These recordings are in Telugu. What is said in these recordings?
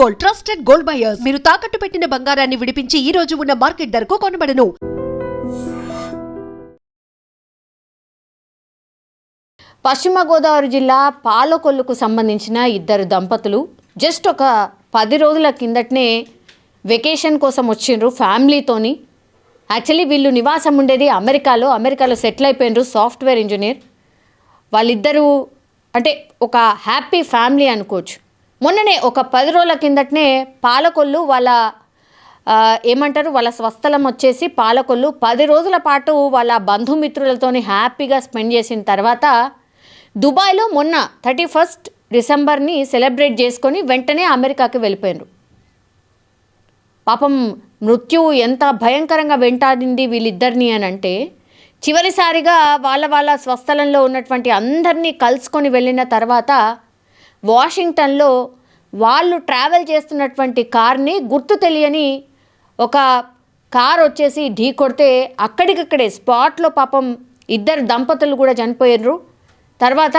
Gold, trusted gold buyers. మీరు తాకట్టు పెట్టిన బంగారాన్ని విడిపించి ఈ రోజు ఉన్న మార్కెట్ ధరకు కొనబడను. పశ్చిమ గోదావరి జిల్లా పాలకొల్లుకు సంబంధించిన ఇద్దరు దంపతులు జస్ట్ ఒక 10 రోజుల కిందటనే వెకేషన్ కోసం వచ్చిండ్రు ఫ్యామిలీతోని. యాక్చువల్లీ వీళ్ళు నివాసం ఉండేది అమెరికాలో సెటిల్ అయిపోయినరు, సాఫ్ట్వేర్ ఇంజనీర్. వాళ్ళిద్దరూ అంటే ఒక హ్యాపీ ఫ్యామిలీ అనుకోవచ్చు. మొన్ననే ఒక 10 రోజుల కిందటనే పాలకొల్లు వాళ్ళ వాళ్ళ స్వస్థలం వచ్చేసి పాలకొల్లు 10 రోజుల పాటు వాళ్ళ బంధుమిత్రులతోని హ్యాపీగా స్పెండ్ చేసిన తర్వాత దుబాయ్లో మొన్న 31 డిసెంబర్ని సెలబ్రేట్ చేసుకొని వెంటనే అమెరికాకి వెళ్ళిపోయినారు. పాపం మృత్యువు ఎంత భయంకరంగా వెంటాడింది వీళ్ళిద్దరిని అని అంటే, చివరిసారిగా వాళ్ళ స్వస్థలంలో ఉన్నటువంటి అందరినీ కలుసుకొని వెళ్ళిన తర్వాత వాషింగ్టన్లో వాళ్ళు ట్రావెల్ చేస్తున్నటువంటి కార్ని గుర్తు తెలియని ఒక కార్ వచ్చేసి ఢీ కొడితే అక్కడికక్కడే స్పాట్లో పాపం ఇద్దరు దంపతులు కూడా చనిపోయినరు. తర్వాత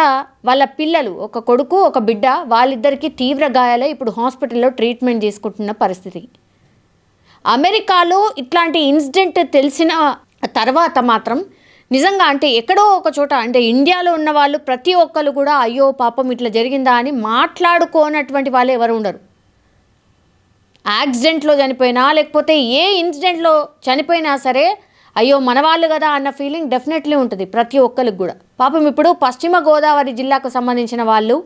వాళ్ళ పిల్లలు, ఒక కొడుకు ఒక బిడ్డ, వాళ్ళిద్దరికీ తీవ్ర గాయాలై ఇప్పుడు హాస్పిటల్లో ట్రీట్మెంట్ తీసుకుంటున్న పరిస్థితి. అమెరికాలో ఇట్లాంటి ఇన్సిడెంట్ తెలిసిన తర్వాత మాత్రం నిజంగా అంటే ఎక్కడో ఒక చోట అంటే ఇండియాలో ఉన్న వాళ్ళు ప్రతి ఒక్కరు కూడా అయ్యో పాపం ఇట్లా జరిగిందా అని మాట్లాడుకోనటువంటి వాళ్ళు ఎవరు ఉండరు. యాక్సిడెంట్లో చనిపోయినా లేకపోతే ఏ ఇన్సిడెంట్లో చనిపోయినా సరే అయ్యో మన వాళ్ళు కదా అన్న ఫీలింగ్ డెఫినెట్లీ ఉంటుంది ప్రతి ఒక్కరికి కూడా. పాపం ఇప్పుడు పశ్చిమ గోదావరి జిల్లాకు సంబంధించిన వాళ్ళు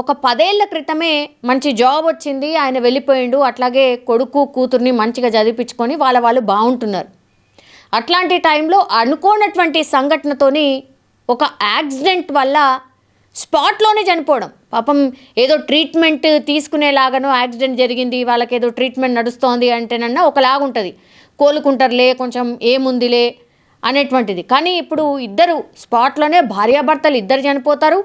ఒక 10 ఏళ్ల క్రితమే మంచి జాబ్ వచ్చింది, ఆయన వెళ్ళిపోయిండు, అట్లాగే కొడుకు కూతుర్ని మంచిగా చదివించుకొని వాళ్ళు బాగుంటున్నారు. అట్లాంటి టైంలో అనుకోనటువంటి సంఘటనతోని ఒక యాక్సిడెంట్ వల్ల స్పాట్లోనే చనిపోవడం. పాపం ఏదో ట్రీట్మెంట్ తీసుకునేలాగానో యాక్సిడెంట్ జరిగింది, వాళ్ళకి ఏదో ట్రీట్మెంట్ నడుస్తోంది అంటేనన్నా ఒకలాగుంటుంది, కోలుకుంటారులే కొంచెం ఏముందిలే అనేటువంటిది. కానీ ఇప్పుడు ఇద్దరు స్పాట్లోనే భార్యాభర్తలు ఇద్దరు చనిపోతారు,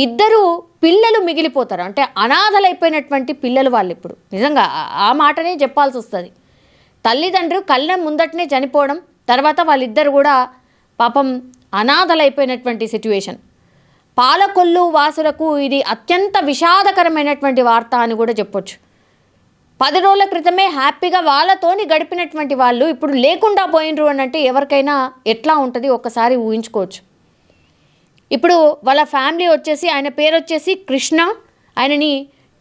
ఇద్దరు పిల్లలు మిగిలిపోతారు. అంటే అనాథలైపోయినటువంటి పిల్లలు వాళ్ళు. ఇప్పుడు నిజంగా ఆ మాటనే చెప్పాల్సి వస్తుంది. తల్లిదండ్రులు కళ్ళ ముందటనే చనిపోవడం, తర్వాత వాళ్ళిద్దరు కూడా పాపం అనాథలైపోయినటువంటి సిచ్యువేషన్. పాలకొల్లు వాసులకు ఇది అత్యంత విషాదకరమైనటువంటి వార్త అని కూడా చెప్పొచ్చు. 10 రోజుల క్రితమే హ్యాపీగా వాళ్ళతోని గడిపినటువంటి వాళ్ళు ఇప్పుడు లేకుండా పోయినరు అని అంటే ఎవరికైనా ఎట్లా ఉంటుంది ఒక్కసారి ఊహించుకోవచ్చు. ఇప్పుడు వాళ్ళ ఫ్యామిలీ వచ్చేసి, ఆయన పేరు వచ్చేసి కృష్ణ, ఆయనని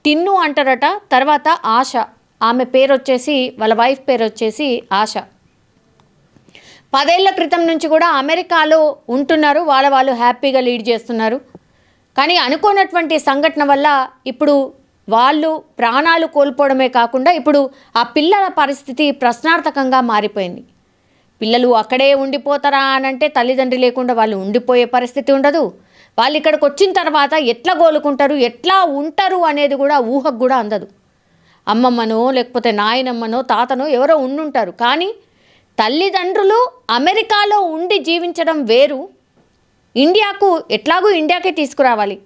టిన్ను అంటారట. తర్వాత ఆశ, ఆమె పేరు వచ్చేసి, వాళ్ళ వైఫ్ పేరు వచ్చేసి ఆశ. 10 ఏళ్ల క్రితం నుంచి కూడా అమెరికాలో ఉంటున్నారు, వాళ్ళు హ్యాపీగా లీడ్ చేస్తున్నారు. కానీ అనుకోనటువంటి సంఘటన వల్ల ఇప్పుడు వాళ్ళు ప్రాణాలు కోల్పోవడమే కాకుండా ఇప్పుడు ఆ పిల్లల పరిస్థితి ప్రశ్నార్థకంగా మారిపోయింది. పిల్లలు అక్కడే ఉండిపోతారా అనంటే తల్లిదండ్రి లేకుండా వాళ్ళు ఉండిపోయే పరిస్థితి ఉండదు. వాళ్ళు ఇక్కడికి వచ్చిన తర్వాత ఎట్లా కోలుకుంటారు, ఎట్లా ఉంటారు అనేది కూడా ఊహకు కూడా అందదు. అమ్మమ్మనో లేకపోతే నాయనమ్మనో తాతనో ఎవరో ఉండుంటారు, కానీ తల్లిదండ్రులు అమెరికాలో ఉండి జీవించడం వేరు. ఇండియాకే తీసుకురావాలి.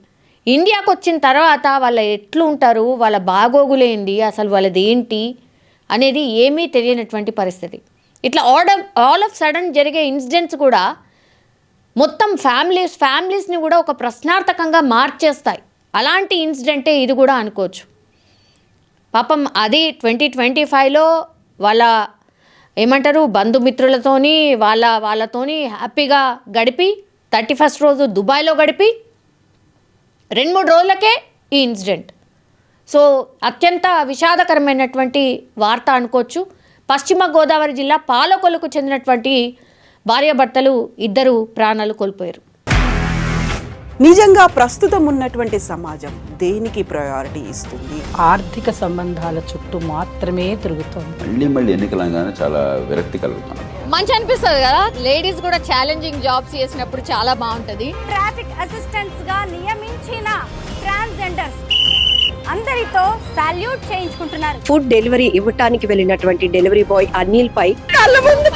ఇండియాకు వచ్చిన తర్వాత వాళ్ళు ఎట్లు ఉంటారు, వాళ్ళ బాగోగులేంది, అసలు వాళ్ళది ఏంటి అనేది ఏమీ తెలియనటువంటి పరిస్థితి. ఇట్లా ఆల్ ఆఫ్ సడన్ జరిగే ఇన్సిడెంట్స్ కూడా మొత్తం ఫ్యామిలీస్ని కూడా ఒక ప్రశ్నార్థకంగా మార్చేస్తాయి. అలాంటి ఇన్సిడెంటే ఇది కూడా అనుకోవచ్చు. పాపం అది 2025లో వాళ్ళ బంధుమిత్రులతోని వాళ్ళతోని హ్యాపీగా గడిపి 31st రోజు దుబాయ్లో గడిపి 2-3 రోజులకే ఈ ఇన్సిడెంట్. సో అత్యంత విషాదకరమైనటువంటి వార్త అనుకోవచ్చు. పశ్చిమ గోదావరి జిల్లా పాలకొల్లుకు చెందినటువంటి భార్యాభర్తలు ఇద్దరు ప్రాణాలు కోల్పోయారు. నిజంగా ప్రస్తుతం ఉన్నటువంటి సమాజం దేనికి ప్రయారిటీ ఇస్తుంది? ఆర్థిక సంబంధాల చుట్టూ మాత్రమే తిరుగుతుంది. మళ్ళీ ఎన్నికలంగానే చాలా విరక్తి కలుగుతున్నాం. మంచి అనిపిస్తుంది కదా, లేడీస్ కూడా ఛాలెంజింగ్ జాబ్స్ చేసినప్పుడు చాలా బాగుంటది. ట్రాఫిక్ అసిస్టెంట్స్ గా నియమించిన ట్రాన్స్జెండర్స్ అందరితో సాల్యూట్ చేయించుకుంటున్నారు. ఫుడ్ డెలివరీ ఇవ్వటానికి వెళ్ళినటువంటి డెలివరీ బాయ్ అనిల్ పై కళ్ళ ముందు